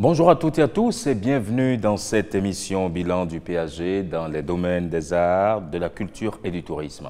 Bonjour à toutes et à tous et bienvenue dans cette émission Bilan du PAG dans les domaines des arts, de la culture et du tourisme.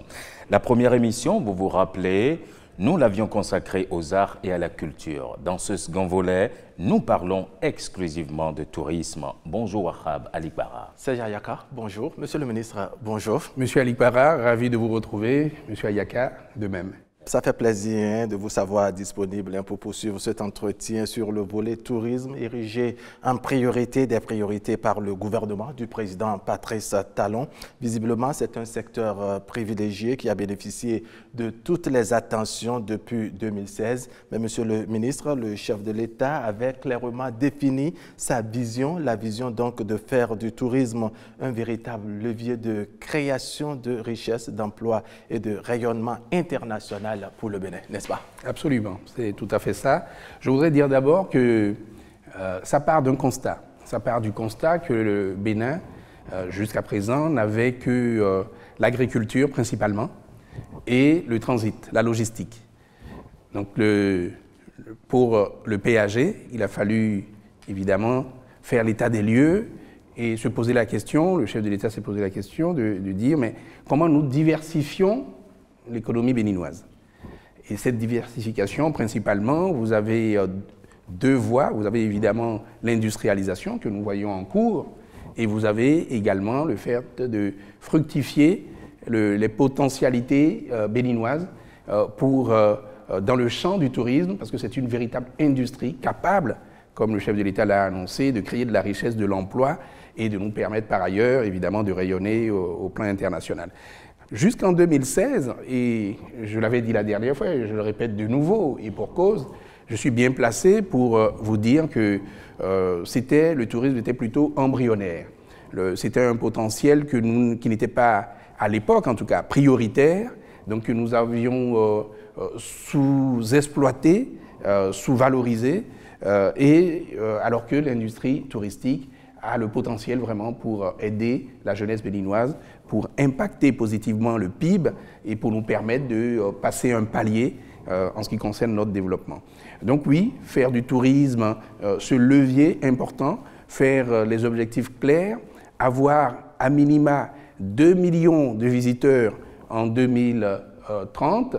La première émission, vous vous rappelez, nous l'avions consacrée aux arts et à la culture. Dans ce second volet, nous parlons exclusivement de tourisme. Bonjour Wahab Alikbara. Serge Ayaka, bonjour. Monsieur le ministre, bonjour. Monsieur Alikbara, ravi de vous retrouver. Monsieur Ayaka, de même. Ça fait plaisir de vous savoir disponible pour poursuivre cet entretien sur le volet tourisme érigé en priorité des priorités par le gouvernement du président Patrice Talon. Visiblement, c'est un secteur privilégié qui a bénéficié de toutes les attentions depuis 2016. Mais monsieur le ministre, le chef de l'État avait clairement défini sa vision, la vision donc de faire du tourisme un véritable levier de création de richesses, d'emplois et de rayonnement international pour le Bénin, n'est-ce pas? Absolument, c'est tout à fait ça. Je voudrais dire d'abord que ça part d'un constat. Ça part du constat que le Bénin, jusqu'à présent, n'avait que l'agriculture principalement et le transit, la logistique. Donc pour le PAG, il a fallu évidemment faire l'état des lieux et se poser la question, le chef de l'État s'est posé la question de dire mais comment nous diversifions l'économie béninoise? Et cette diversification, principalement, vous avez deux voies. Vous avez évidemment l'industrialisation que nous voyons en cours et vous avez également le fait de fructifier les potentialités béninoises dans le champ du tourisme, parce que c'est une véritable industrie capable, comme le chef de l'État l'a annoncé, de créer de la richesse, de l'emploi et de nous permettre par ailleurs, évidemment, de rayonner au plan international. Jusqu'en 2016, et je l'avais dit la dernière fois, et je le répète de nouveau, et pour cause, je suis bien placé pour vous dire que le tourisme était plutôt embryonnaire. C'était un potentiel qui n'était pas, à l'époque en tout cas, prioritaire, donc que nous avions sous-exploité, sous-valorisé, alors que l'industrie touristique a le potentiel vraiment pour aider la jeunesse béninoise, pour impacter positivement le PIB et pour nous permettre de passer un palier en ce qui concerne notre développement. Donc oui, faire du tourisme ce levier important, faire les objectifs clairs, avoir à minima 2 millions de visiteurs en 2030,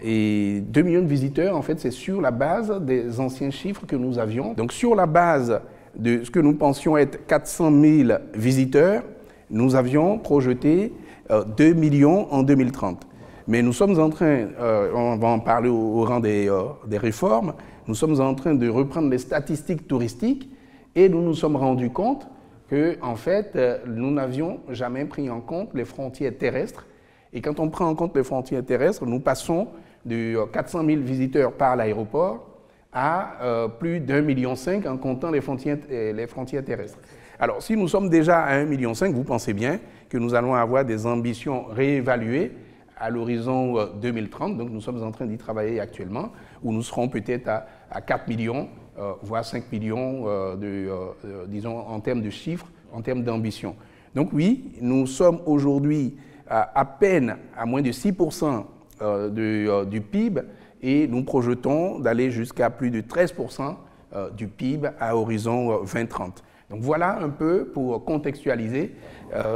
et 2 millions de visiteurs, en fait, c'est sur la base des anciens chiffres que nous avions. Donc sur la base de ce que nous pensions être 400 000 visiteurs, nous avions projeté 2 millions en 2030. Mais nous sommes en train, on va en parler au rang des réformes, nous sommes en train de reprendre les statistiques touristiques et nous nous sommes rendus compte que, en fait, nous n'avions jamais pris en compte les frontières terrestres. Et quand on prend en compte les frontières terrestres, nous passons de 400 000 visiteurs par l'aéroport à plus d'1,5 million en comptant les frontières terrestres. Alors, si nous sommes déjà à 1,5 million, vous pensez bien que nous allons avoir des ambitions réévaluées à l'horizon 2030. Donc, nous sommes en train d'y travailler actuellement, où nous serons peut-être à 4 millions, voire 5 millions, disons, en termes de chiffres, en termes d'ambition. Donc, oui, nous sommes aujourd'hui à peine à moins de 6% du PIB, et nous projetons d'aller jusqu'à plus de 13% du PIB à horizon 2030. Donc voilà un peu pour contextualiser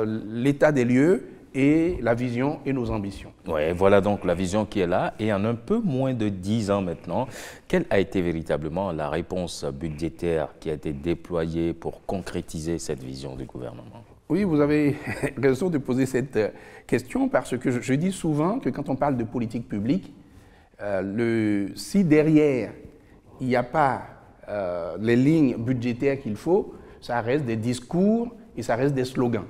l'état des lieux et la vision et nos ambitions. Oui, voilà donc la vision qui est là. Et en un peu moins de 10 ans maintenant, quelle a été véritablement la réponse budgétaire qui a été déployée pour concrétiser cette vision du gouvernement? Oui, vous avez raison de poser cette question parce que je dis souvent que quand on parle de politique publique, si derrière il n'y a pas les lignes budgétaires qu'il faut, ça reste des discours et ça reste des slogans.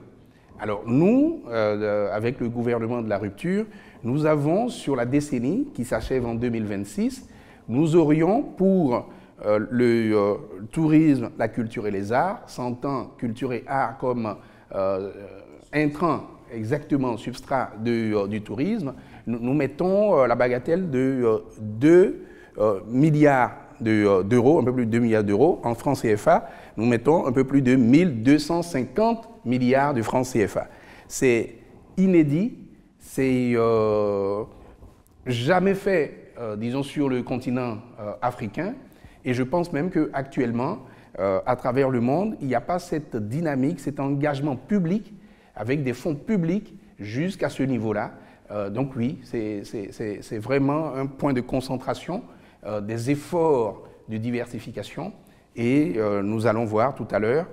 Alors nous, avec le gouvernement de la rupture, nous avons sur la décennie qui s'achève en 2026, nous aurions pour le tourisme, la culture et les arts, s'entend culture et arts comme intrant exactement substrat du tourisme, nous mettons la bagatelle de 2 milliards d'euros, un peu plus de 2 milliards d'euros. En francs CFA, nous mettons un peu plus de 1250 milliards de francs CFA. C'est inédit, c'est jamais fait, disons, sur le continent africain. Et je pense même qu'actuellement, à travers le monde, il n'y a pas cette dynamique, cet engagement public avec des fonds publics jusqu'à ce niveau-là. Donc oui, c'est vraiment un point de concentration des efforts de diversification et nous allons voir tout à l'heure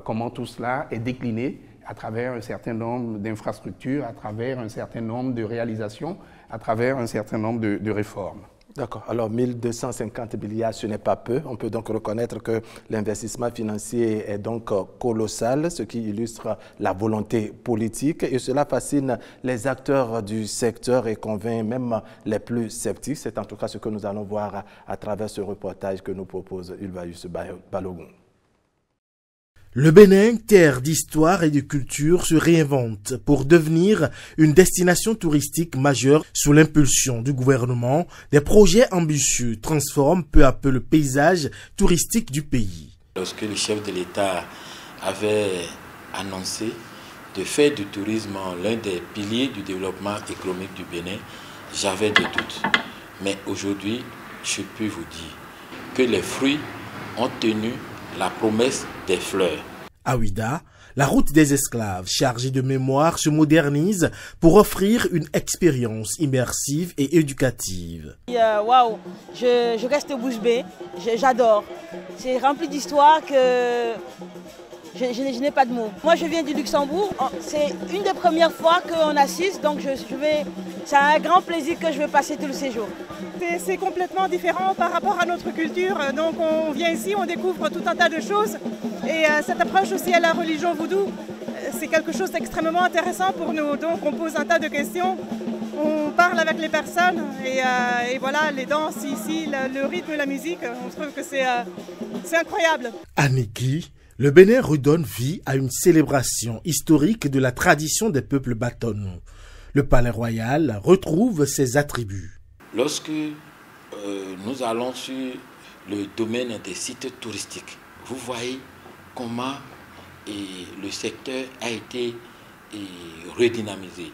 comment tout cela est décliné à travers un certain nombre d'infrastructures, à travers un certain nombre de réalisations, à travers un certain nombre de réformes. D'accord. Alors, 1250 milliards, ce n'est pas peu. On peut donc reconnaître que l'investissement financier est donc colossal, ce qui illustre la volonté politique. Et cela fascine les acteurs du secteur et convainc même les plus sceptiques. C'est en tout cas ce que nous allons voir à travers ce reportage que nous propose Ulvaeus Balogun. Le Bénin, terre d'histoire et de culture, se réinvente pour devenir une destination touristique majeure sous l'impulsion du gouvernement. Des projets ambitieux transforment peu à peu le paysage touristique du pays. Lorsque le chef de l'État avait annoncé de faire du tourisme l'un des piliers du développement économique du Bénin, j'avais des doutes. Mais aujourd'hui, je peux vous dire que les fruits ont tenu la promesse des fleurs. À Ouidah, la route des esclaves, chargée de mémoire, se modernise pour offrir une expérience immersive et éducative. Waouh, je reste bouche bée, j'adore. C'est rempli d'histoires que je n'ai pas de mots. Moi, je viens du Luxembourg. C'est une des premières fois qu'on assiste, donc c'est un grand plaisir que je vais passer tout le séjour. C'est complètement différent par rapport à notre culture. Donc, on vient ici, on découvre tout un tas de choses. Et cette approche aussi à la religion vaudou, c'est quelque chose d'extrêmement intéressant pour nous. Donc, on pose un tas de questions. On parle avec les personnes et voilà, les danses ici, le rythme, la musique, on trouve que c'est incroyable. À Niki, le Bénin redonne vie à une célébration historique de la tradition des peuples Batono. Le palais royal retrouve ses attributs. Lorsque nous allons sur le domaine des sites touristiques, vous voyez comment le secteur a été redynamisé.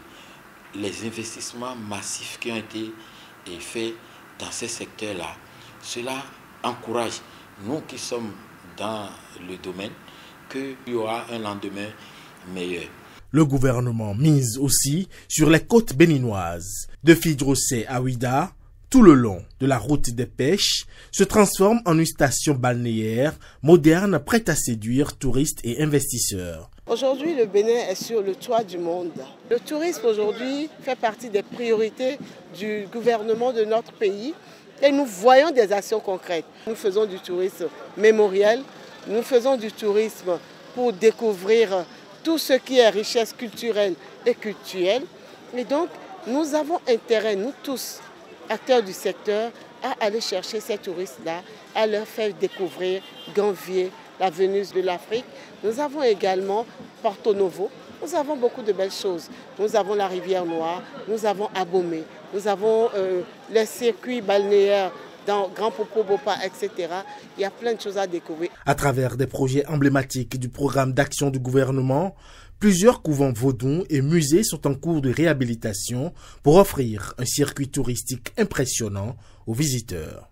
Les investissements massifs qui ont été faits dans ces secteurs-là, cela encourage nous qui sommes dans le domaine qu'il y aura un lendemain meilleur. Le gouvernement mise aussi sur les côtes béninoises. De Fidrosé à Ouidah, tout le long de la route des pêches, se transforme en une station balnéaire moderne prête à séduire touristes et investisseurs. Aujourd'hui, le Bénin est sur le toit du monde. Le tourisme aujourd'hui fait partie des priorités du gouvernement de notre pays et nous voyons des actions concrètes. Nous faisons du tourisme mémoriel, nous faisons du tourisme pour découvrir tout ce qui est richesse culturelle et culturelle. Et donc, nous avons intérêt, nous tous, acteurs du secteur, à aller chercher ces touristes-là, à leur faire découvrir Ganvier, la Vénus de l'Afrique. Nous avons également Porto Novo. Nous avons beaucoup de belles choses. Nous avons la rivière Noire, nous avons Abomey, nous avons les circuits balnéaires dans Grand Popo, Bopa, etc. Il y a plein de choses à découvrir. À travers des projets emblématiques du programme d'action du gouvernement, plusieurs couvents vaudous et musées sont en cours de réhabilitation pour offrir un circuit touristique impressionnant aux visiteurs.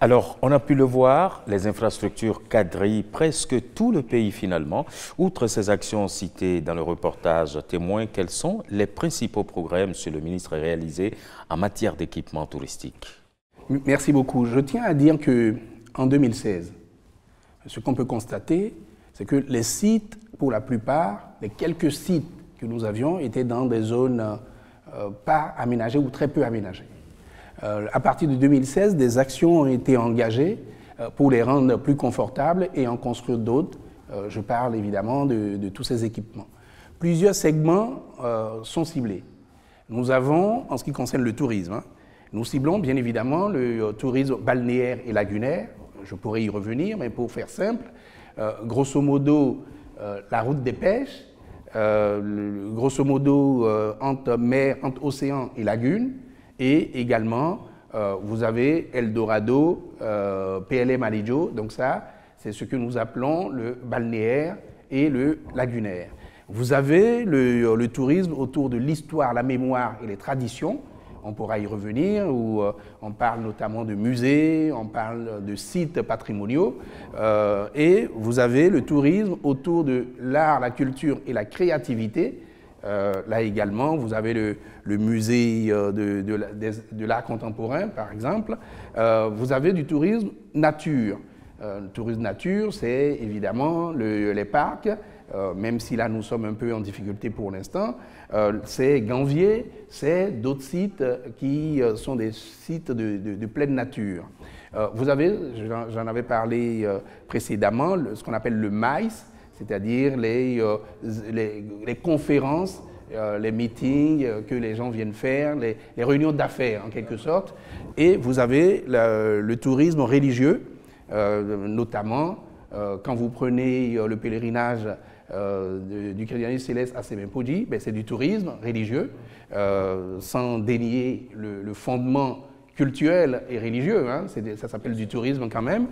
Alors, on a pu le voir, les infrastructures quadrillent presque tout le pays finalement. Outre ces actions citées dans le reportage témoin, quels sont les principaux progrès, Monsieur le ministre, réalisés en matière d'équipement touristique? Merci beaucoup. Je tiens à dire qu'en 2016, ce qu'on peut constater, c'est que les sites, pour la plupart, les quelques sites que nous avions étaient dans des zones pas aménagées ou très peu aménagées. À partir de 2016, des actions ont été engagées pour les rendre plus confortables et en construire d'autres. Je parle évidemment de tous ces équipements. Plusieurs segments sont ciblés. Nous avons, en ce qui concerne le tourisme, nous ciblons bien évidemment le tourisme balnéaire et lagunaire. Je pourrais y revenir, mais pour faire simple, grosso modo, la route des pêches, grosso modo entre mer, entre océan et lagune, et également vous avez Eldorado, PLM Alijo, donc ça c'est ce que nous appelons le balnéaire et le lagunaire. Vous avez le tourisme autour de l'histoire, la mémoire et les traditions, on pourra y revenir, où on parle notamment de musées, on parle de sites patrimoniaux, et vous avez le tourisme autour de l'art, la culture et la créativité. Là également, vous avez le musée de l'art contemporain, par exemple. Vous avez du tourisme nature. Le tourisme nature, c'est évidemment les parcs, même si là nous sommes un peu en difficulté pour l'instant. C'est Ganvier, c'est d'autres sites qui sont des sites de pleine nature. Vous avez, j'en avais parlé précédemment, ce qu'on appelle le MICE, c'est-à-dire les conférences, les meetings que les gens viennent faire, les réunions d'affaires en quelque sorte. Et vous avez le tourisme religieux, notamment quand vous prenez le pèlerinage du christianisme céleste à Semempoji, c'est du tourisme religieux, sans dénier le fondement culturel et religieux, hein, ça s'appelle du tourisme quand même.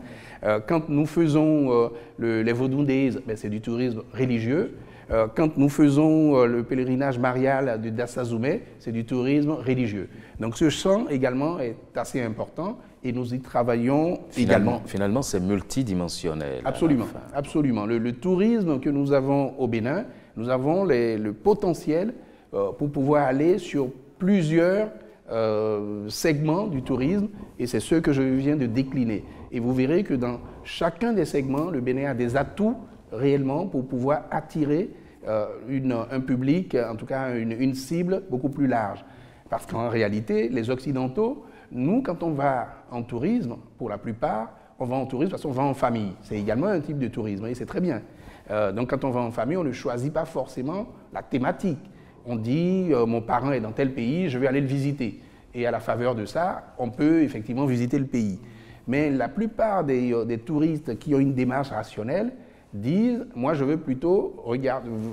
Quand nous faisons les Vodou Days, c'est du tourisme religieux. Quand nous faisons le pèlerinage marial de Dassazoumé, c'est du tourisme religieux. Donc ce champ également est assez important et nous y travaillons également. Finalement, c'est multidimensionnel. Absolument, absolument. Le tourisme que nous avons au Bénin, nous avons le potentiel pour pouvoir aller sur plusieurs segments du tourisme, et c'est ce que je viens de décliner. Et vous verrez que dans chacun des segments, le Bénin a des atouts réellement pour pouvoir attirer un public, en tout cas une cible beaucoup plus large. Parce qu'en réalité, les Occidentaux, nous, quand on va en tourisme, pour la plupart, on va en tourisme parce qu'on va en famille. C'est également un type de tourisme, et c'est très bien. Donc quand on va en famille, on ne choisit pas forcément la thématique. On dit, mon parent est dans tel pays, je vais aller le visiter. Et à la faveur de ça, on peut effectivement visiter le pays. Mais la plupart des touristes qui ont une démarche rationnelle disent, moi je veux plutôt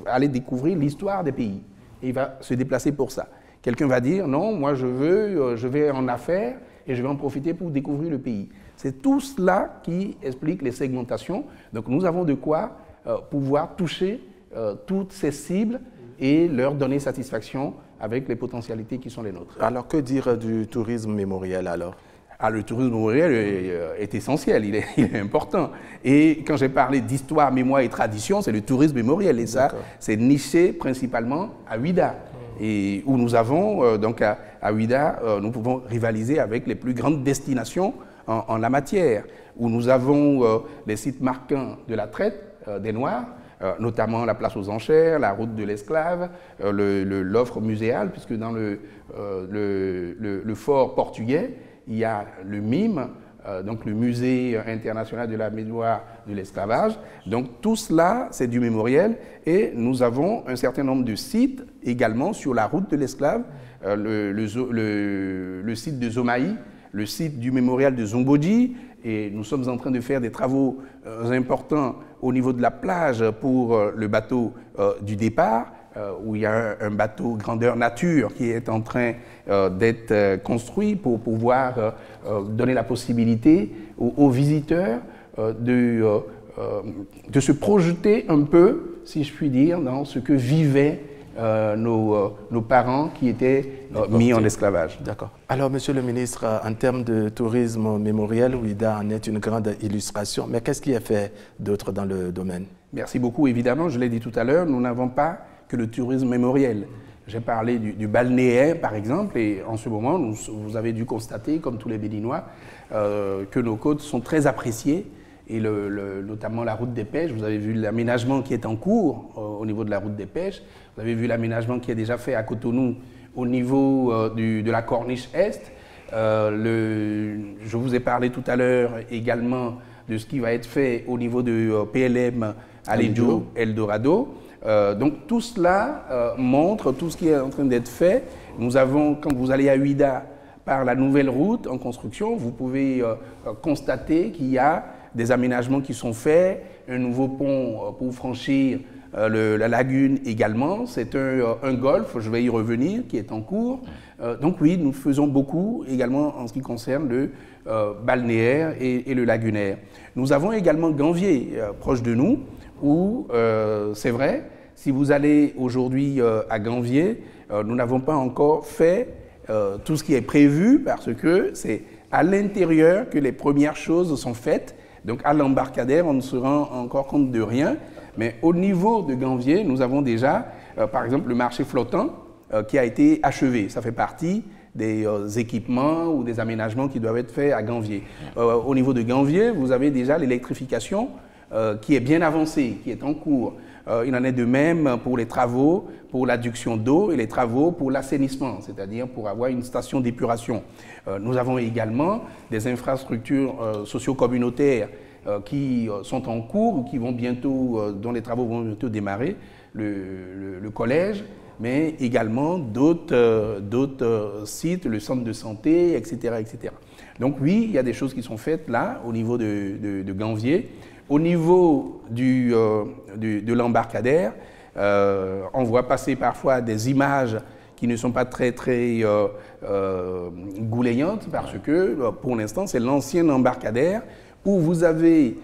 aller découvrir l'histoire des pays. Et il va se déplacer pour ça. Quelqu'un va dire, non, moi je vais en affaires et je vais en profiter pour découvrir le pays. C'est tout cela qui explique les segmentations. Donc nous avons de quoi pouvoir toucher toutes ces cibles et leur donner satisfaction avec les potentialités qui sont les nôtres. Alors que dire du tourisme mémoriel alors ? Le tourisme mémoriel est essentiel, il est important. Et quand j'ai parlé d'histoire, mémoire et tradition, c'est le tourisme mémoriel. Et ça, c'est niché principalement à Ouida. Et où nous avons, donc à Ouida, nous pouvons rivaliser avec les plus grandes destinations en la matière. Où nous avons les sites marquants de la traite des Noirs, notamment la place aux enchères, la route de l'esclave, l'offre muséale, puisque dans le fort portugais, il y a le MIM, donc le Musée international de la mémoire de l'esclavage. Donc tout cela, c'est du mémoriel. Et nous avons un certain nombre de sites également sur la route de l'esclave, le site de Zomaï, le site du mémorial de Zomboji. Et nous sommes en train de faire des travaux importants au niveau de la plage pour le bateau du départ, où il y a un bateau grandeur nature qui est en train d'être construit pour pouvoir donner la possibilité aux visiteurs de se projeter un peu, si je puis dire, dans ce que vivaient nos parents qui étaient mis en esclavage. D'accord. Alors, Monsieur le ministre, en termes de tourisme mémoriel, Ouida en est une grande illustration, mais qu'est-ce qui est fait d'autre dans le domaine? Merci beaucoup. Évidemment, je l'ai dit tout à l'heure, nous n'avons pas que le tourisme mémoriel. J'ai parlé du balnéaire, par exemple, et en ce moment, vous avez dû constater, comme tous les Béninois, que nos côtes sont très appréciées, et notamment la route des pêches. Vous avez vu l'aménagement qui est en cours au niveau de la route des pêches. Vous avez vu l'aménagement qui est déjà fait à Cotonou au niveau de la corniche Est. Je vous ai parlé tout à l'heure également de ce qui va être fait au niveau de PLM Alejo Eldorado. Donc tout cela montre tout ce qui est en train d'être fait. Nous avons, quand vous allez à Ouida par la nouvelle route en construction, vous pouvez constater qu'il y a des aménagements qui sont faits, un nouveau pont pour franchir la lagune également. C'est un golfe, je vais y revenir, qui est en cours. Donc oui, nous faisons beaucoup également en ce qui concerne le balnéaire et le lagunaire. Nous avons également Ganvier, proche de nous, où c'est vrai, si vous allez aujourd'hui à Ganvier, nous n'avons pas encore fait tout ce qui est prévu parce que c'est à l'intérieur que les premières choses sont faites. Donc à l'embarcadère, on ne se rend encore compte de rien. Mais au niveau de Ganvié, nous avons déjà, par exemple, le marché flottant qui a été achevé. Ça fait partie des équipements ou des aménagements qui doivent être faits à Ganvié. Au niveau de Ganvié, vous avez déjà l'électrification qui est bien avancée, qui est en cours. Il en est de même pour les travaux, pour l'adduction d'eau et les travaux pour l'assainissement, c'est-à-dire pour avoir une station d'épuration. Nous avons également des infrastructures socio-communautaires qui sont en cours ou qui vont bientôt, dont les travaux vont bientôt démarrer, le collège, mais également d'autres sites, le centre de santé, etc., etc. Donc oui, il y a des choses qui sont faites là, au niveau de Ganvié. Au niveau de l'embarcadère, on voit passer parfois des images qui ne sont pas très gouléantes parce que, pour l'instant, c'est l'ancien embarcadère où vous avez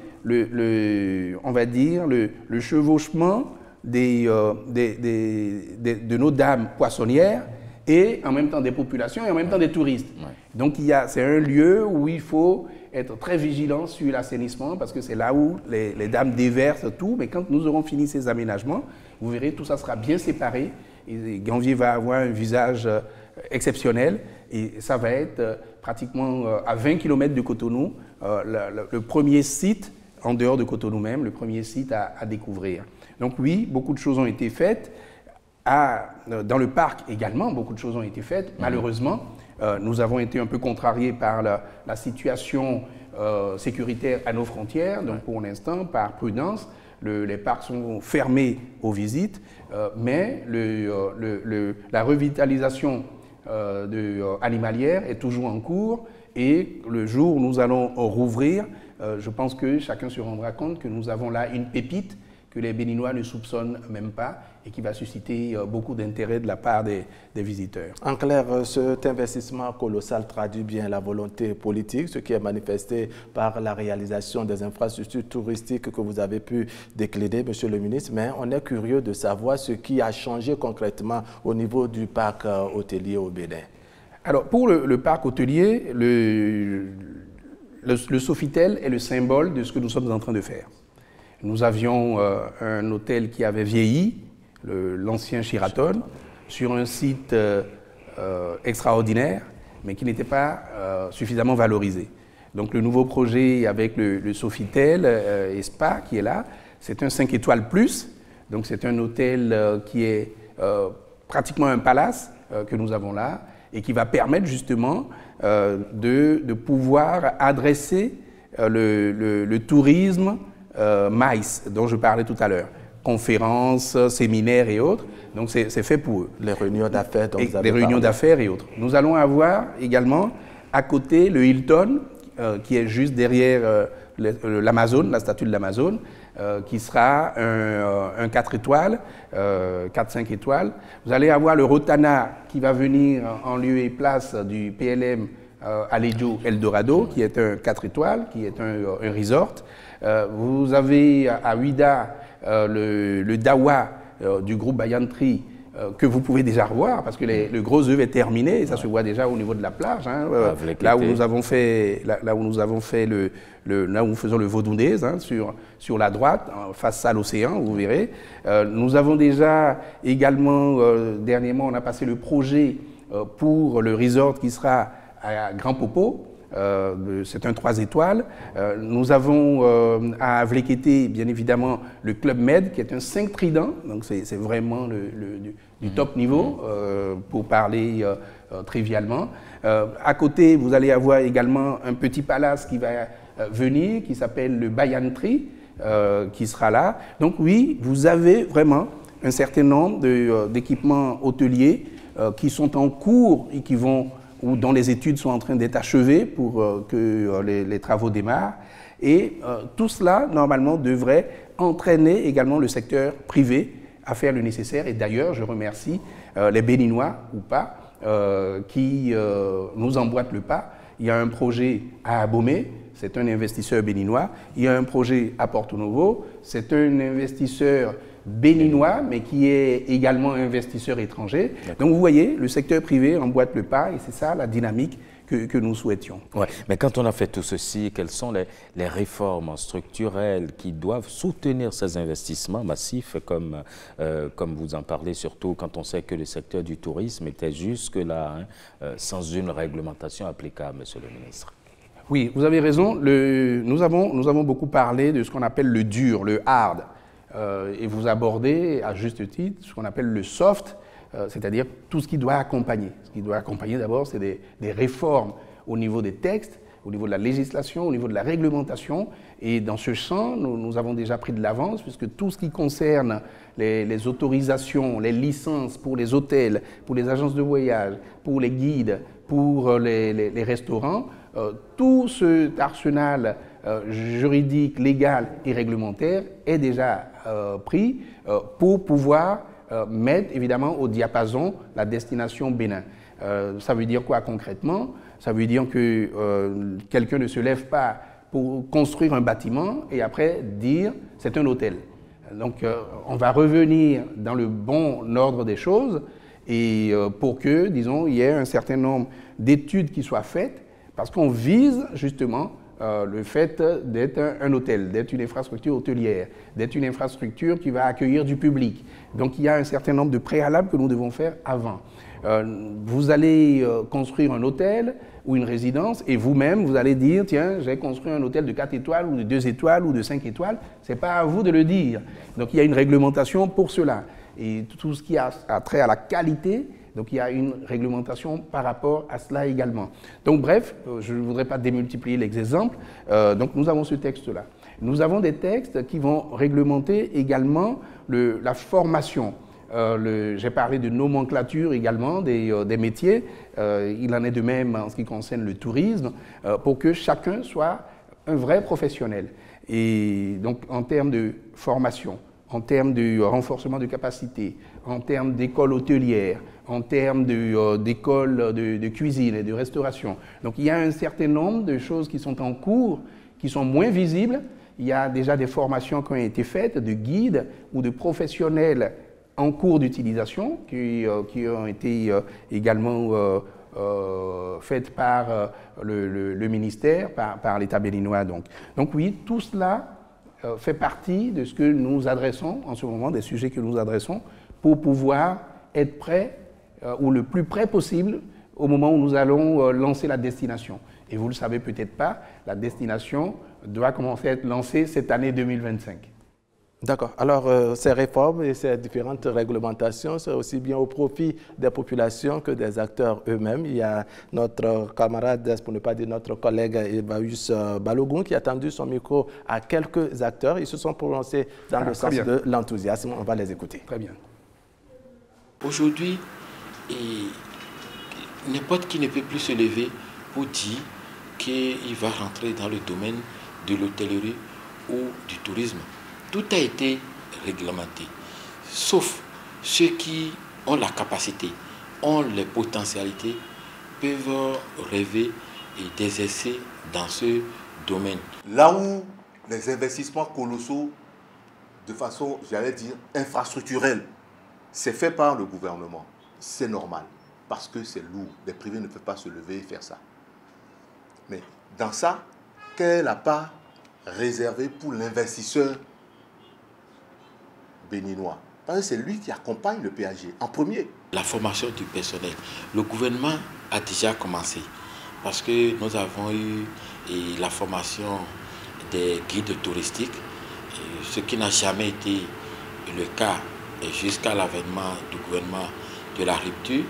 on va dire, le chevauchement de nos dames poissonnières et en même temps des populations et en même temps des touristes. Ouais. Donc c'est un lieu où il faut être très vigilant sur l'assainissement parce que c'est là où les dames déversent tout. Mais quand nous aurons fini ces aménagements, vous verrez, tout ça sera bien séparé. Et Ganvié va avoir un visage exceptionnel et ça va être pratiquement à 20 km de Cotonou, le premier site, en dehors de Cotonou même, le premier site à découvrir. Donc oui, beaucoup de choses ont été faites. Dans le parc également, beaucoup de choses ont été faites. Malheureusement, nous avons été un peu contrariés par la situation sécuritaire à nos frontières. Donc pour l'instant, par prudence, les parcs sont fermés aux visites, mais la revitalisation animalière est toujours en cours et le jour où nous allons rouvrir, je pense que chacun se rendra compte que nous avons là une pépite que les Béninois ne soupçonnent même pas et qui va susciter beaucoup d'intérêt de la part des visiteurs. En clair, cet investissement colossal traduit bien la volonté politique, ce qui est manifesté par la réalisation des infrastructures touristiques que vous avez pu décliner, Monsieur le ministre, mais on est curieux de savoir ce qui a changé concrètement au niveau du parc hôtelier au Bénin. Alors, pour le parc hôtelier, le Sofitel est le symbole de ce que nous sommes en train de faire. Nous avions un hôtel qui avait vieilli, l'ancien Sheraton, sur un site extraordinaire, mais qui n'était pas suffisamment valorisé. Donc le nouveau projet avec le Sofitel et Spa qui est là, c'est un 5 étoiles plus, donc c'est un hôtel qui est pratiquement un palace que nous avons là, et qui va permettre justement de pouvoir adresser le tourisme MICE, dont je parlais tout à l'heure. Conférences, séminaires et autres. Donc c'est fait pour eux. Les réunions d'affaires dont vous avez Les réunions d'affaires et autres. Nous allons avoir également à côté le Hilton, qui est juste derrière l'Amazon, la statue de l'Amazon, qui sera un 4 étoiles, 4-5 étoiles. Vous allez avoir le Rotana qui va venir en lieu et place du PLM Alejo Eldorado, qui est un 4 étoiles, qui est un resort. Vous avez à Ouida le Dawa du groupe Bayantri que vous pouvez déjà revoir parce que le gros œuvre est terminé et ça se voit déjà au niveau de la plage. Hein, là où nous avons fait, là où nous faisons le Vaudounaise, hein, sur la droite, face à l'océan, vous verrez. Nous avons déjà également, dernièrement, on a passé le projet pour le resort qui sera à Grand Popo. C'est un 3 étoiles. Nous avons à Avlekété, bien évidemment, le Club Med, qui est un 5 trident. Donc, c'est vraiment du top niveau, pour parler trivialement. À côté, vous allez avoir également un petit palace qui va venir, qui s'appelle le Bayantri, qui sera là. Donc, oui, vous avez vraiment un certain nombre d'équipements hôteliers qui sont en cours et qui vont ou dont les études sont en train d'être achevées pour que les travaux démarrent. Et tout cela, normalement, devrait entraîner également le secteur privé à faire le nécessaire. Et d'ailleurs, je remercie les Béninois, ou pas, qui nous emboîtent le pas. Il y a un projet à Abomey, c'est un investisseur béninois. Il y a un projet à Porto Novo, c'est un investisseur béninois, mais qui est également investisseur étranger. Donc vous voyez, le secteur privé emboîte le pas et c'est ça la dynamique que nous souhaitions. Ouais. Mais quand on a fait tout ceci, quelles sont les réformes structurelles qui doivent soutenir ces investissements massifs comme vous en parlez, surtout quand on sait que le secteur du tourisme était jusque-là sans une réglementation applicable, Monsieur le ministre? Oui, vous avez raison. Nous avons beaucoup parlé de ce qu'on appelle le dur, le hard. Et vous abordez à juste titre ce qu'on appelle le soft, c'est-à-dire tout ce qui doit accompagner. Ce qui doit accompagner d'abord, c'est des réformes au niveau des textes, au niveau de la législation, au niveau de la réglementation. Et dans ce champ, nous avons déjà pris de l'avance, puisque tout ce qui concerne les autorisations, les licences pour les hôtels, pour les agences de voyage, pour les guides, pour les restaurants, tout cet arsenal juridique, légal et réglementaire est déjà pris pour pouvoir mettre évidemment au diapason la destination Bénin. Ça veut dire quoi concrètement? Ça veut dire que quelqu'un ne se lève pas pour construire un bâtiment et après dire c'est un hôtel. Donc on va revenir dans le bon ordre des choses et pour que, disons, il y ait un certain nombre d'études qui soient faites parce qu'on vise justement le fait d'être un hôtel, d'être une infrastructure hôtelière, d'être une infrastructure qui va accueillir du public. Donc il y a un certain nombre de préalables que nous devons faire avant. Vous allez construire un hôtel ou une résidence et vous-même, vous allez dire, tiens, j'ai construit un hôtel de 4 étoiles ou de 2 étoiles ou de 5 étoiles. Ce n'est pas à vous de le dire. Donc il y a une réglementation pour cela. Et tout ce qui a trait à la qualité, donc il y a une réglementation par rapport à cela également. Donc bref, je ne voudrais pas démultiplier les exemples. Donc nous avons ce texte-là. Nous avons des textes qui vont réglementer également la formation. J'ai parlé de nomenclature également des métiers. Il en est de même en ce qui concerne le tourisme, pour que chacun soit un vrai professionnel. Et donc en termes de formation, en termes de renforcement de capacité, en termes d'école hôtelière, en termes d'école de cuisine et de restauration. Donc il y a un certain nombre de choses qui sont en cours, qui sont moins visibles. Il y a déjà des formations qui ont été faites de guides ou de professionnels en cours d'utilisation qui ont été également faites par le ministère, par l'État béninois. Donc oui, tout cela fait partie de ce que nous adressons en ce moment, des sujets que nous adressons, pour pouvoir être prêts ou le plus près possible au moment où nous allons lancer la destination. Et vous ne le savez peut-être pas, la destination doit commencer à être lancée cette année 2025. D'accord. Alors, ces réformes et ces différentes réglementations, c'est aussi bien au profit des populations que des acteurs eux-mêmes. Il y a notre camarade, pour ne pas dire notre collègue Evaüs Balogun, qui a tendu son micro à quelques acteurs. Ils se sont prononcés dans le sens de l'enthousiasme. On va les écouter. Très bien. Aujourd'hui, n'importe qui ne peut plus se lever pour dire qu'il va rentrer dans le domaine de l'hôtellerie ou du tourisme. Tout a été réglementé, sauf ceux qui ont la capacité, ont les potentialités, peuvent rêver et d'exercer dans ce domaine. Là où les investissements colossaux, de façon, j'allais dire, infrastructurelle, c'est fait par le gouvernement, c'est normal, parce que c'est lourd. Les privés ne peuvent pas se lever et faire ça. Mais dans ça, quelle est la part réservée pour l'investisseur béninois? Parce que c'est lui qui accompagne le PAG en premier. La formation du personnel. Le gouvernement a déjà commencé parce que nous avons eu la formation des guides touristiques, ce qui n'a jamais été le cas jusqu'à l'avènement du gouvernement de la rupture.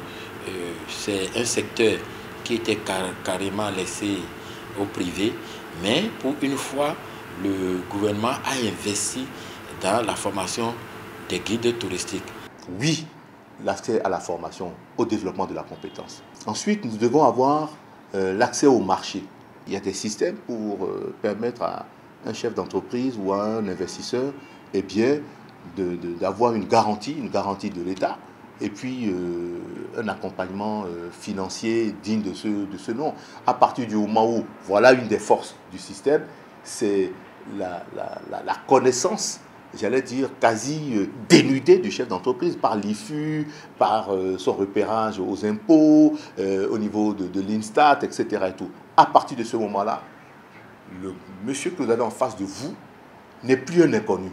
C'est un secteur qui était carrément laissé au privé, mais pour une fois, le gouvernement a investi dans la formation des guides touristiques. Oui, l'accès à la formation, au développement de la compétence. Ensuite, nous devons avoir l'accès au marché. Il y a des systèmes pour permettre à un chef d'entreprise ou à un investisseur d'avoir une garantie de l'État et puis un accompagnement financier digne de ce nom. À partir du moment où, voilà une des forces du système, c'est la connaissance j'allais dire, quasi dénudé du chef d'entreprise par l'IFU, par son repérage aux impôts, au niveau de l'Instat, etc. Et tout. À partir de ce moment-là, le monsieur que vous avez en face de vous n'est plus un inconnu.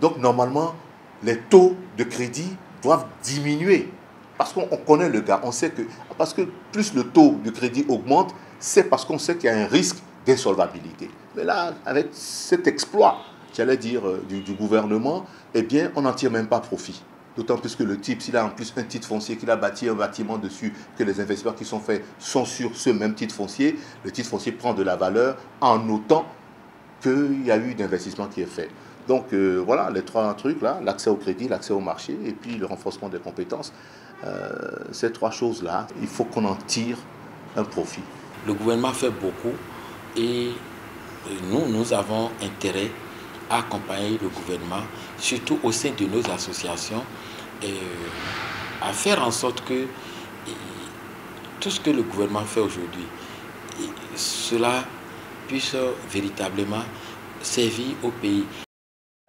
Donc, normalement, les taux de crédit doivent diminuer. Parce qu'on connaît le gars, on sait que... Parce que plus le taux de crédit augmente, c'est parce qu'on sait qu'il y a un risque d'insolvabilité. Mais là, avec cet exploit, j'allais dire, du gouvernement, eh bien, on n'en tire même pas profit. D'autant plus que le type, s'il a en plus un titre foncier, qu'il a bâti un bâtiment dessus, que les investissements qui sont faits sont sur ce même titre foncier, le titre foncier prend de la valeur en notant qu'il y a eu d'investissement qui est fait. Donc voilà, les trois trucs là, l'accès au crédit, l'accès au marché et puis le renforcement des compétences. Ces trois choses-là, il faut qu'on en tire un profit. Le gouvernement fait beaucoup et nous avons intérêt à accompagner le gouvernement, surtout au sein de nos associations, à faire en sorte que tout ce que le gouvernement fait aujourd'hui, cela puisse véritablement servir au pays.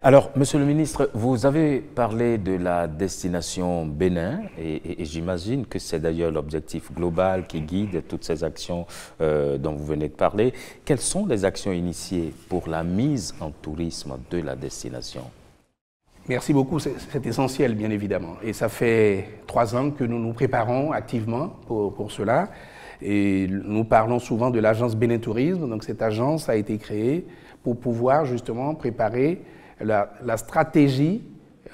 Alors, Monsieur le ministre, vous avez parlé de la destination Bénin et j'imagine que c'est d'ailleurs l'objectif global qui guide toutes ces actions dont vous venez de parler. Quelles sont les actions initiées pour la mise en tourisme de la destination? Merci beaucoup, c'est essentiel bien évidemment. Et ça fait 3 ans que nous nous préparons activement pour cela. Et nous parlons souvent de l'agence Bénin Tourisme. Donc cette agence a été créée pour pouvoir justement préparer la stratégie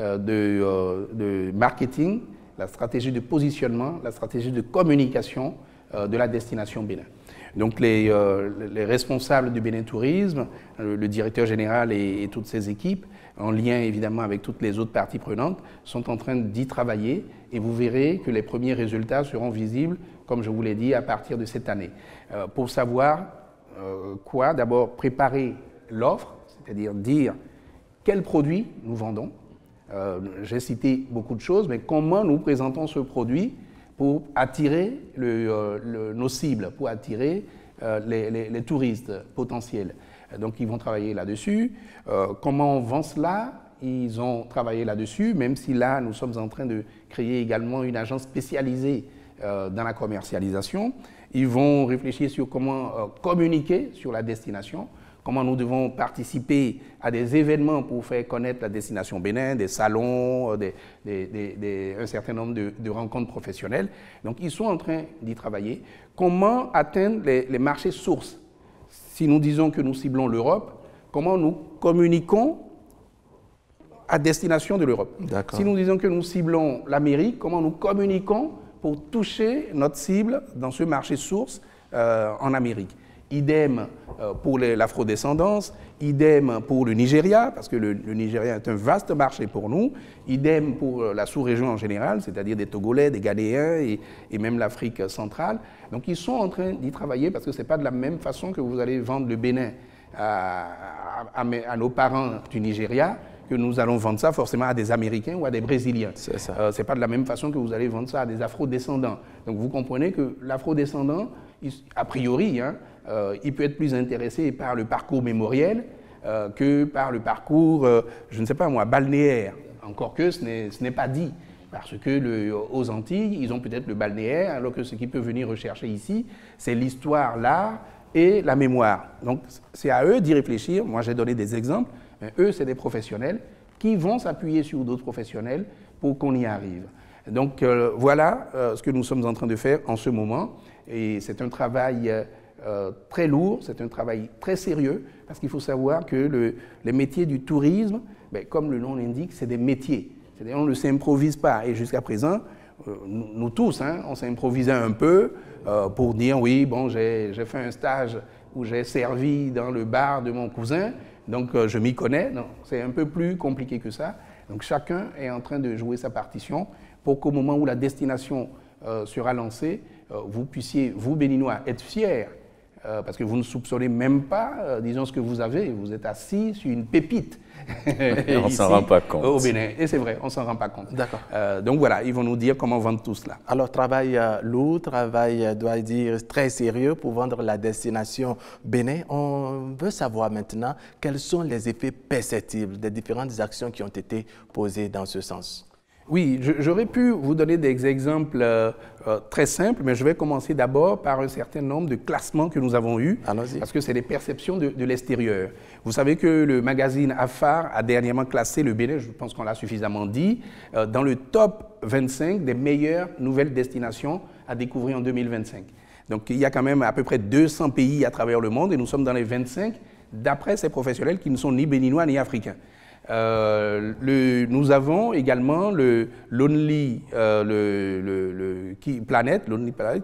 de marketing, la stratégie de positionnement, la stratégie de communication de la destination Bénin. Donc les responsables du Bénin Tourisme, le directeur général et toutes ses équipes, en lien évidemment avec toutes les autres parties prenantes, sont en train d'y travailler et vous verrez que les premiers résultats seront visibles, comme je vous l'ai dit, à partir de cette année. Pour savoir quoi, d'abord préparer l'offre, c'est-à-dire dire quels produits nous vendons. J'ai cité beaucoup de choses, mais comment nous présentons ce produit pour attirer nos cibles, pour attirer les touristes potentiels. Donc ils vont travailler là-dessus. Comment on vend cela? Ils ont travaillé là-dessus, même si là nous sommes en train de créer également une agence spécialisée dans la commercialisation. Ils vont réfléchir sur comment communiquer sur la destination, comment nous devons participer à des événements pour faire connaître la destination Bénin, des salons, un certain nombre de rencontres professionnelles. Donc, ils sont en train d'y travailler. Comment atteindre les marchés sources? Si nous disons que nous ciblons l'Europe, comment nous communiquons à destination de l'Europe? Si nous disons que nous ciblons l'Amérique, comment nous communiquons pour toucher notre cible dans ce marché source en Amérique? Idem pour l'afrodescendance, idem pour le Nigeria, parce que le Nigeria est un vaste marché pour nous, idem pour la sous-région en général, c'est-à-dire des Togolais, des Ghanéens et même l'Afrique centrale. Donc ils sont en train d'y travailler parce que ce n'est pas de la même façon que vous allez vendre le Bénin à nos parents du Nigeria, que nous allons vendre ça forcément à des Américains ou à des Brésiliens. Ce n'est pas de la même façon que vous allez vendre ça à des afrodescendants. Donc vous comprenez que l'afrodescendant, a priori, il peut être plus intéressé par le parcours mémoriel que par le parcours, je ne sais pas moi, balnéaire. Encore que ce n'est pas dit. Parce que aux Antilles, ils ont peut-être le balnéaire, alors que ce qu'ils peuvent venir rechercher ici, c'est l'histoire, l'art et la mémoire. Donc c'est à eux d'y réfléchir. Moi, j'ai donné des exemples. Eux, c'est des professionnels qui vont s'appuyer sur d'autres professionnels pour qu'on y arrive. Donc voilà ce que nous sommes en train de faire en ce moment. Et c'est un travail très lourd, c'est un travail très sérieux, parce qu'il faut savoir que les métiers du tourisme, comme le nom l'indique, c'est des métiers. C'est-à-dire on ne s'improvise pas. Et jusqu'à présent, nous tous, on s'improvisait un peu pour dire, oui, bon, j'ai fait un stage où j'ai servi dans le bar de mon cousin, donc je m'y connais. Non, c'est un peu plus compliqué que ça. Donc chacun est en train de jouer sa partition pour qu'au moment où la destination sera lancée, vous puissiez, vous Béninois, être fiers parce que vous ne soupçonnez même pas, disons, ce que vous avez. Vous êtes assis sur une pépite. On ne s'en rend pas compte. Au Bénin. Et c'est vrai, on ne s'en rend pas compte. D'accord. Donc voilà, ils vont nous dire comment vendre tout cela. Alors, travail lourd, travail, doit dire, très sérieux pour vendre la destination Bénin. On veut savoir maintenant quels sont les effets perceptibles des différentes actions qui ont été posées dans ce sens. Oui, j'aurais pu vous donner des exemples très simples, mais je vais commencer d'abord par un certain nombre de classements que nous avons eus, parce que c'est des perceptions de l'extérieur. Vous savez que le magazine Afar a dernièrement classé le Bénin, je pense qu'on l'a suffisamment dit, dans le top 25 des meilleures nouvelles destinations à découvrir en 2025. Donc il y a quand même à peu près 200 pays à travers le monde et nous sommes dans les 25 d'après ces professionnels qui ne sont ni béninois ni africains. Nous avons également le Lonely Planet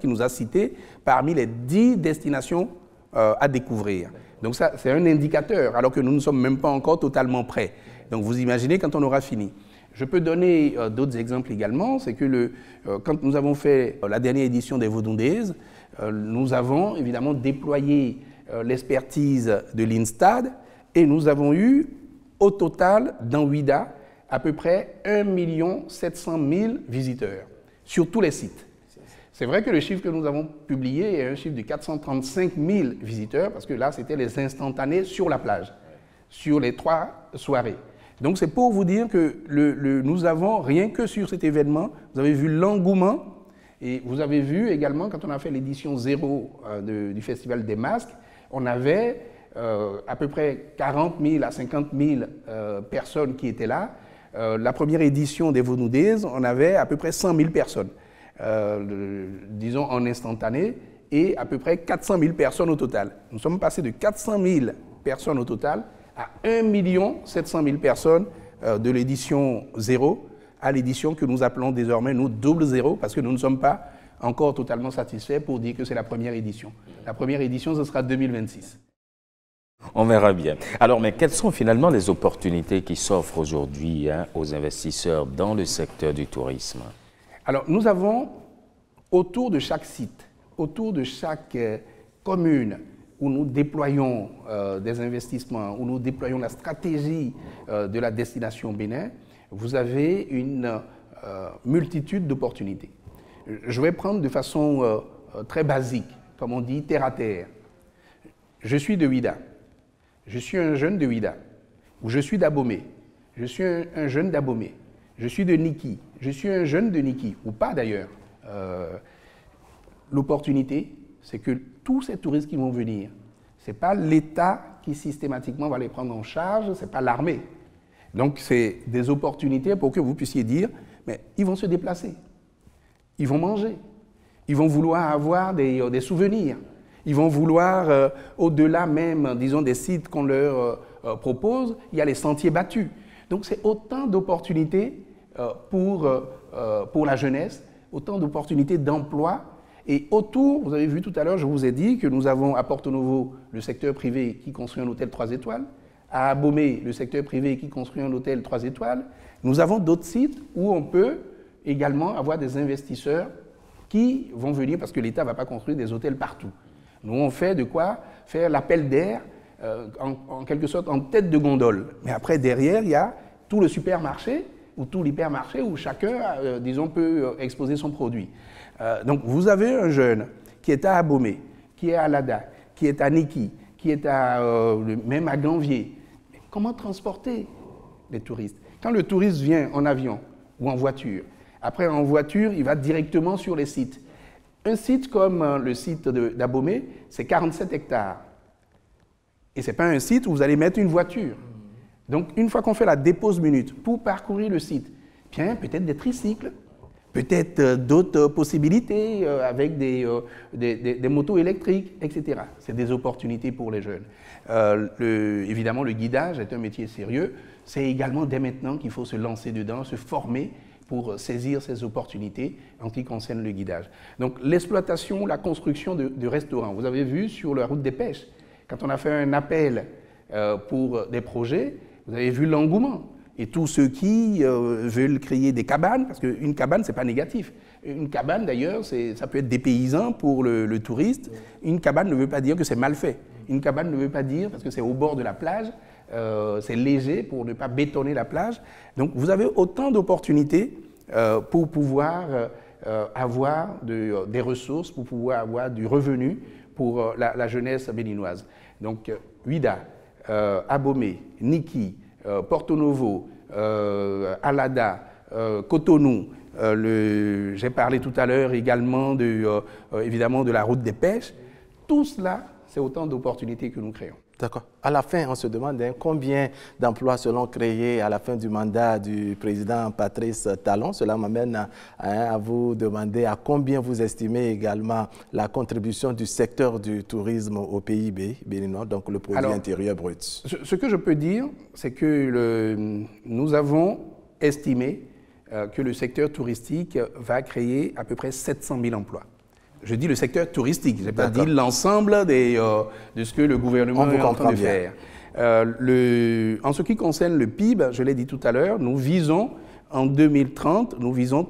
qui nous a cité parmi les 10 destinations à découvrir. Donc ça, c'est un indicateur, alors que nous ne sommes même pas encore totalement prêts. Donc vous imaginez quand on aura fini. Je peux donner d'autres exemples également, c'est que quand nous avons fait la dernière édition des Vodun Days, nous avons évidemment déployé l'expertise de l'INSTAD et nous avons eu au total, dans Ouida, à peu près 1 700 000 visiteurs sur tous les sites. C'est vrai que le chiffre que nous avons publié est un chiffre de 435 000 visiteurs, parce que là, c'était les instantanés sur la plage, sur les 3 soirées. Donc, c'est pour vous dire que nous avons, rien que sur cet événement, vous avez vu l'engouement, et vous avez vu également, quand on a fait l'édition 0 du Festival des Masques, on avait à peu près 40 000 à 50 000 personnes qui étaient là. La première édition des Vodun Days, on avait à peu près 100 000 personnes, disons en instantané, et à peu près 400 000 personnes au total. Nous sommes passés de 400 000 personnes au total à 1 700 000 personnes de l'édition 0 à l'édition que nous appelons désormais, nous, double 0, parce que nous ne sommes pas encore totalement satisfaits pour dire que c'est la première édition. La première édition, ce sera 2026. On verra bien. Alors, mais quelles sont finalement les opportunités qui s'offrent aujourd'hui aux investisseurs dans le secteur du tourisme? Alors, nous avons autour de chaque site, autour de chaque commune où nous déployons des investissements, où nous déployons la stratégie de la destination Bénin, vous avez une multitude d'opportunités. Je vais prendre de façon très basique, comme on dit, terre à terre. Je suis de Ouida. Je suis un jeune de Ouida, ou je suis d'Abomey, je suis un jeune d'Abomey, je suis de Niki, je suis un jeune de Niki, ou pas d'ailleurs. L'opportunité, c'est que tous ces touristes qui vont venir, ce n'est pas l'État qui systématiquement va les prendre en charge, ce n'est pas l'armée. Donc c'est des opportunités pour que vous puissiez dire, mais ils vont se déplacer, ils vont manger, ils vont vouloir avoir des souvenirs. Ils vont vouloir, au-delà même, disons, des sites qu'on leur propose, il y a les sentiers battus. Donc c'est autant d'opportunités pour la jeunesse, autant d'opportunités d'emploi. Et autour, vous avez vu tout à l'heure, je vous ai dit que nous avons à Porto Novo le secteur privé qui construit un hôtel 3 étoiles, à Abomey le secteur privé qui construit un hôtel 3 étoiles. Nous avons d'autres sites où on peut également avoir des investisseurs qui vont venir, parce que l'État ne va pas construire des hôtels partout. Nous, on fait de quoi faire l'appel d'air, en quelque sorte en tête de gondole. Mais après, derrière, il y a tout le supermarché ou tout l'hypermarché où chacun, disons, peut exposer son produit. Donc, vous avez un jeune qui est à Abomey, qui est à Lada, qui est à Niki, qui est même à Ganvier. Mais comment transporter les touristes? Quand le touriste vient en avion ou en voiture, après, en voiture, il va directement sur les sites. Un site comme le site d'Abomey, c'est 47 hectares. Et ce n'est pas un site où vous allez mettre une voiture. Donc, une fois qu'on fait la dépose minute pour parcourir le site, bien, peut-être des tricycles, peut-être d'autres possibilités avec des motos électriques, etc. C'est des opportunités pour les jeunes. Évidemment, le guidage est un métier sérieux. C'est également dès maintenant qu'il faut se lancer dedans, se former pour saisir ces opportunités en ce qui concerne le guidage. Donc l'exploitation, la construction de restaurants. Vous avez vu sur la route des pêches, quand on a fait un appel pour des projets, vous avez vu l'engouement. Et tous ceux qui veulent créer des cabanes, parce qu'une cabane, ce n'est pas négatif. Une cabane, d'ailleurs, ça peut être dépaysant pour le touriste. Une cabane ne veut pas dire que c'est mal fait. Une cabane ne veut pas dire, parce que c'est au bord de la plage, c'est léger pour ne pas bétonner la plage. Donc, vous avez autant d'opportunités pour pouvoir avoir des ressources, pour pouvoir avoir du revenu pour la jeunesse béninoise. Donc, Ouida, Abomey, Niki, Porto Novo, Alada, Cotonou, j'ai parlé tout à l'heure également évidemment de la route des pêches. Tout cela, c'est autant d'opportunités que nous créons. D'accord. À la fin, on se demande combien d'emplois seront créés à la fin du mandat du président Patrice Talon. Cela m'amène à vous demander à combien vous estimez également la contribution du secteur du tourisme au PIB béninois, donc le produit intérieur brut. Ce que je peux dire, c'est que nous avons estimé que le secteur touristique va créer à peu près 700 000 emplois. Je dis le secteur touristique, je n'ai pas dit l'ensemble de ce que le gouvernement est en train de faire. En ce qui concerne le PIB, je l'ai dit tout à l'heure, nous visons en 2030, nous visons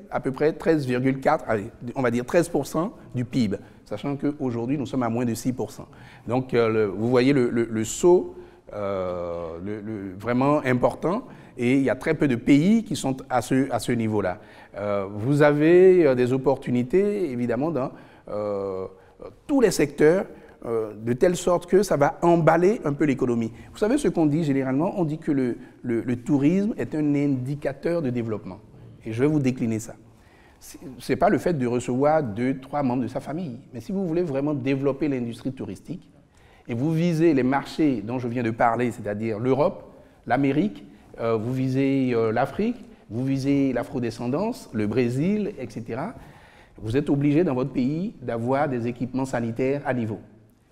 à peu près 13,4, on va dire 13% du PIB, sachant qu'aujourd'hui nous sommes à moins de 6%. Donc vous voyez le saut vraiment important, et il y a très peu de pays qui sont à ce niveau-là. Vous avez des opportunités, évidemment, dans tous les secteurs, de telle sorte que ça va emballer un peu l'économie. Vous savez ce qu'on dit généralement? On dit que le tourisme est un indicateur de développement. Et je vais vous décliner ça. Ce n'est pas le fait de recevoir 2, 3 membres de sa famille. Mais si vous voulez vraiment développer l'industrie touristique, et vous visez les marchés dont je viens de parler, c'est-à-dire l'Europe, l'Amérique, vous visez l'Afrique, vous visez l'afrodescendance, le Brésil, etc., vous êtes obligé dans votre pays d'avoir des équipements sanitaires à niveau.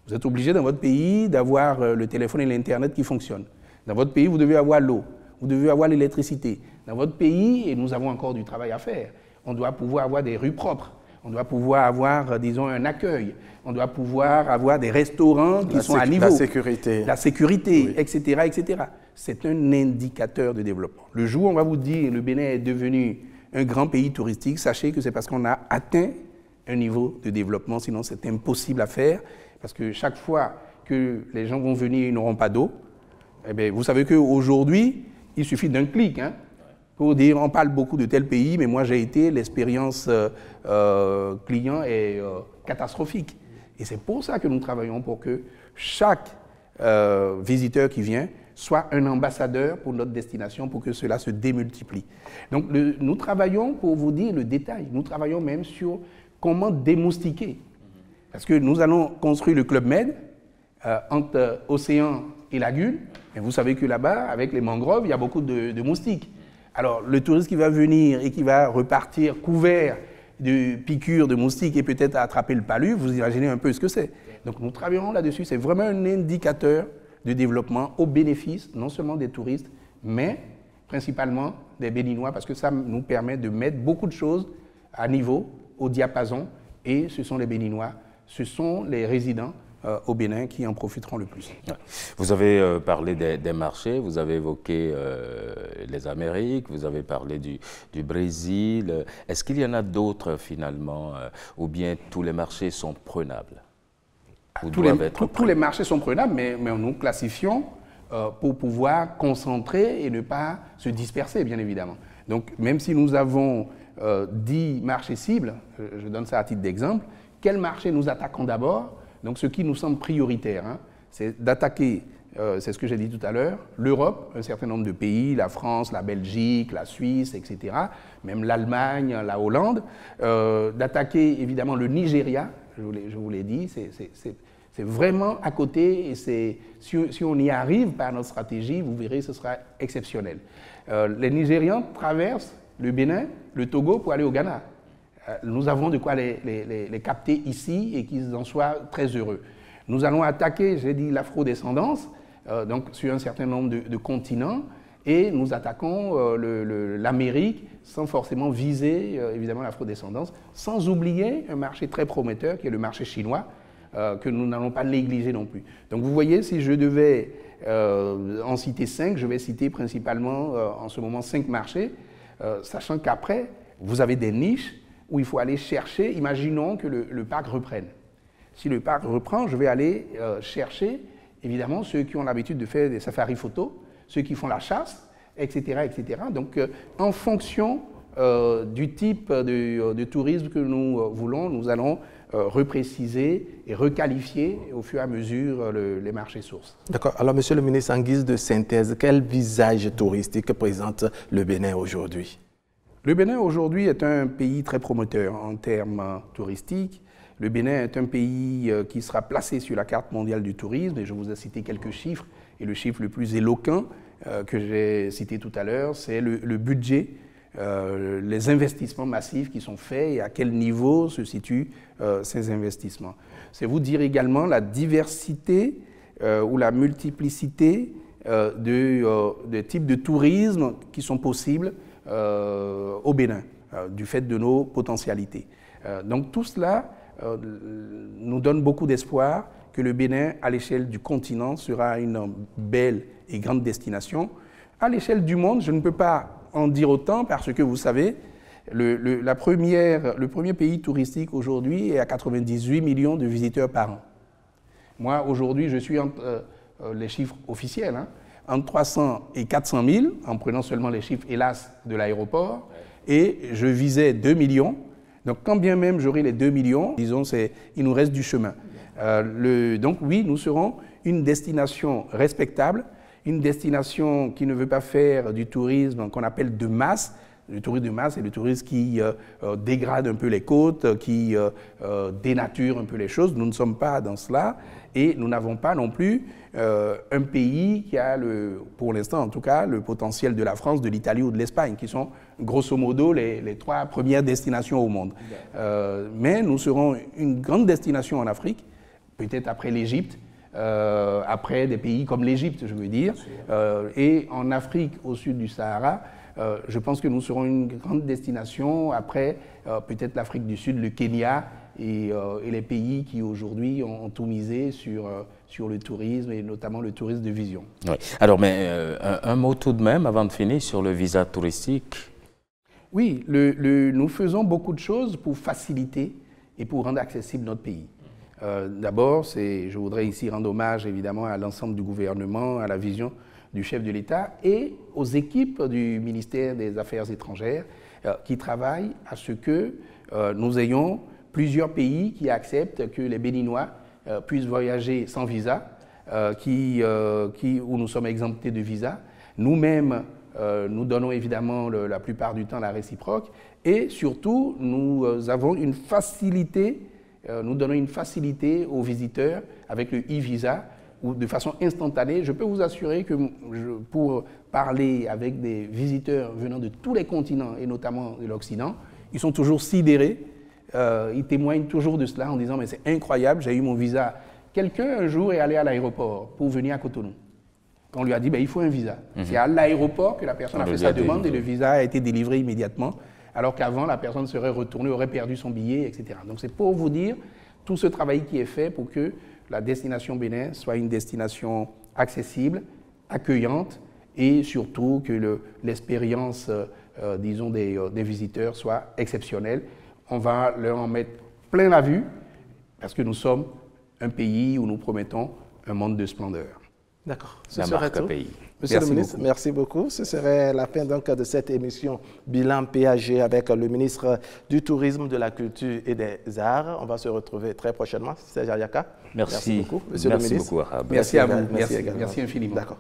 Vous êtes obligé dans votre pays d'avoir le téléphone et l'Internet qui fonctionnent. Dans votre pays, vous devez avoir l'eau, vous devez avoir l'électricité. Dans votre pays, et nous avons encore du travail à faire, on doit pouvoir avoir des rues propres, on doit pouvoir avoir, disons, un accueil, on doit pouvoir avoir des restaurants qui sont à niveau. La sécurité. La sécurité, oui. etc., etc. C'est un indicateur de développement. Le jour où on va vous dire que le Bénin est devenu un grand pays touristique, sachez que c'est parce qu'on a atteint un niveau de développement, sinon c'est impossible à faire, parce que chaque fois que les gens vont venir, ils n'auront pas d'eau. Eh bien, vous savez qu'aujourd'hui, il suffit d'un clic pour dire, on parle beaucoup de tel pays, mais moi j'ai été, l'expérience client est catastrophique. Et c'est pour ça que nous travaillons pour que chaque visiteur qui vient soit un ambassadeur pour notre destination, pour que cela se démultiplie. Donc nous travaillons, pour vous dire le détail, nous travaillons même sur comment démoustiquer. Parce que nous allons construire le Club Med entre océan et lagune, et vous savez que là-bas, avec les mangroves, il y a beaucoup de moustiques. Alors le touriste qui va venir et qui va repartir couvert de piqûres de moustiques et peut-être attraper le palu, vous imaginez un peu ce que c'est. Donc nous travaillons là-dessus, c'est vraiment un indicateur de développement au bénéfice non seulement des touristes, mais principalement des Béninois, parce que ça nous permet de mettre beaucoup de choses à niveau, au diapason, et ce sont les Béninois, ce sont les résidents au Bénin qui en profiteront le plus. Vous avez parlé des marchés, vous avez évoqué les Amériques, vous avez parlé du Brésil. Est-ce qu'il y en a d'autres finalement, ou bien tous les marchés sont prenables? Tous les marchés sont prenables, mais nous classifions pour pouvoir concentrer et ne pas se disperser, bien évidemment. Donc, même si nous avons 10 marchés cibles, je donne ça à titre d'exemple, quel marché nous attaquons d'abord? Donc, ce qui nous semble prioritaire, c'est d'attaquer, c'est ce que j'ai dit tout à l'heure, l'Europe, un certain nombre de pays, la France, la Belgique, la Suisse, etc., même l'Allemagne, la Hollande, d'attaquer évidemment le Nigeria, je vous l'ai dit, c'est vraiment à côté, et si on y arrive par notre stratégie, vous verrez, ce sera exceptionnel. Les Nigérians traversent le Bénin, le Togo pour aller au Ghana. Nous avons de quoi les capter ici et qu'ils en soient très heureux. Nous allons attaquer, j'ai dit, l'afrodescendance, donc sur un certain nombre de continents, et nous attaquons l'Amérique sans forcément viser, évidemment, l'afrodescendance, sans oublier un marché très prometteur qui est le marché chinois, que nous n'allons pas négliger non plus. Donc vous voyez, si je devais en citer 5, je vais citer principalement en ce moment 5 marchés, sachant qu'après, vous avez des niches où il faut aller chercher, imaginons que le parc reprenne. Si le parc reprend, je vais aller chercher, évidemment, ceux qui ont l'habitude de faire des safaris photos, ceux qui font la chasse, etc. etc. Donc, en fonction du type de tourisme que nous voulons, nous allons repréciser et requalifier au fur et à mesure les marchés sources. D'accord. Alors, Monsieur le ministre, en guise de synthèse, quel visage touristique présente le Bénin aujourd'hui? Le Bénin aujourd'hui est un pays très promoteur en termes touristiques. Le Bénin est un pays qui sera placé sur la carte mondiale du tourisme, et je vous ai cité quelques chiffres, et le chiffre le plus éloquent que j'ai cité tout à l'heure, c'est le budget, les investissements massifs qui sont faits et à quel niveau se situent ces investissements. C'est vous dire également la diversité ou la multiplicité de types de tourisme qui sont possibles au Bénin, du fait de nos potentialités. Donc tout cela nous donne beaucoup d'espoir que le Bénin, à l'échelle du continent, sera une belle et grande destination. À l'échelle du monde, je ne peux pas en dire autant parce que, vous savez, le premier pays touristique aujourd'hui est à 98 millions de visiteurs par an. Moi, aujourd'hui, je suis entre les chiffres officiels, entre 300 et 400 000, en prenant seulement les chiffres, hélas, de l'aéroport, et je visais 2 millions. Donc, quand bien même j'aurai les 2 millions, disons, il nous reste du chemin. Donc, oui, nous serons une destination respectable, une destination qui ne veut pas faire du tourisme qu'on appelle de masse. Le tourisme de masse, c'est le tourisme qui dégrade un peu les côtes, qui dénature un peu les choses. Nous ne sommes pas dans cela et nous n'avons pas non plus un pays qui a, pour l'instant en tout cas, le potentiel de la France, de l'Italie ou de l'Espagne, qui sont grosso modo les 3 premières destinations au monde. Mais nous serons une grande destination en Afrique, peut-être après l'Égypte, après des pays comme l'Égypte, je veux dire, et en Afrique au sud du Sahara, je pense que nous serons une grande destination après peut-être l'Afrique du Sud, le Kenya et les pays qui aujourd'hui ont tout misé sur le tourisme et notamment le tourisme de vision. Oui. Alors, mais un mot tout de même avant de finir sur le visa touristique. Oui, nous faisons beaucoup de choses pour faciliter et pour rendre accessible notre pays. D'abord, je voudrais ici rendre hommage évidemment à l'ensemble du gouvernement, à la vision du chef de l'État et aux équipes du ministère des Affaires étrangères qui travaillent à ce que nous ayons plusieurs pays qui acceptent que les Béninois puissent voyager sans visa, où nous sommes exemptés de visa. Nous-mêmes, nous donnons évidemment la plupart du temps la réciproque et surtout, nous avons une facilité. Nous donnons une facilité aux visiteurs avec le e-visa ou de façon instantanée. Je peux vous assurer que pour parler avec des visiteurs venant de tous les continents et notamment de l'Occident, ils sont toujours sidérés. Ils témoignent toujours de cela en disant « mais c'est incroyable, j'ai eu mon visa ». Quelqu'un un jour est allé à l'aéroport pour venir à Cotonou. On lui a dit « il faut un visa ». C'est à l'aéroport que la personne a fait sa demande et le visa a été délivré immédiatement. Alors qu'avant, la personne serait retournée, aurait perdu son billet, etc. Donc c'est pour vous dire tout ce travail qui est fait pour que la destination Bénin soit une destination accessible, accueillante et surtout que l'expérience, disons, des visiteurs soit exceptionnelle. On va leur en mettre plein la vue parce que nous sommes un pays où nous promettons un monde de splendeur. D'accord. La marque pays. Monsieur le ministre, merci beaucoup. Ce serait la fin donc de cette émission Bilan PAG avec le ministre du Tourisme, de la Culture et des Arts. On va se retrouver très prochainement. Serge Ariaka. Merci beaucoup, monsieur le ministre. Beaucoup, Arabe. Merci à vous. Merci infiniment. D'accord.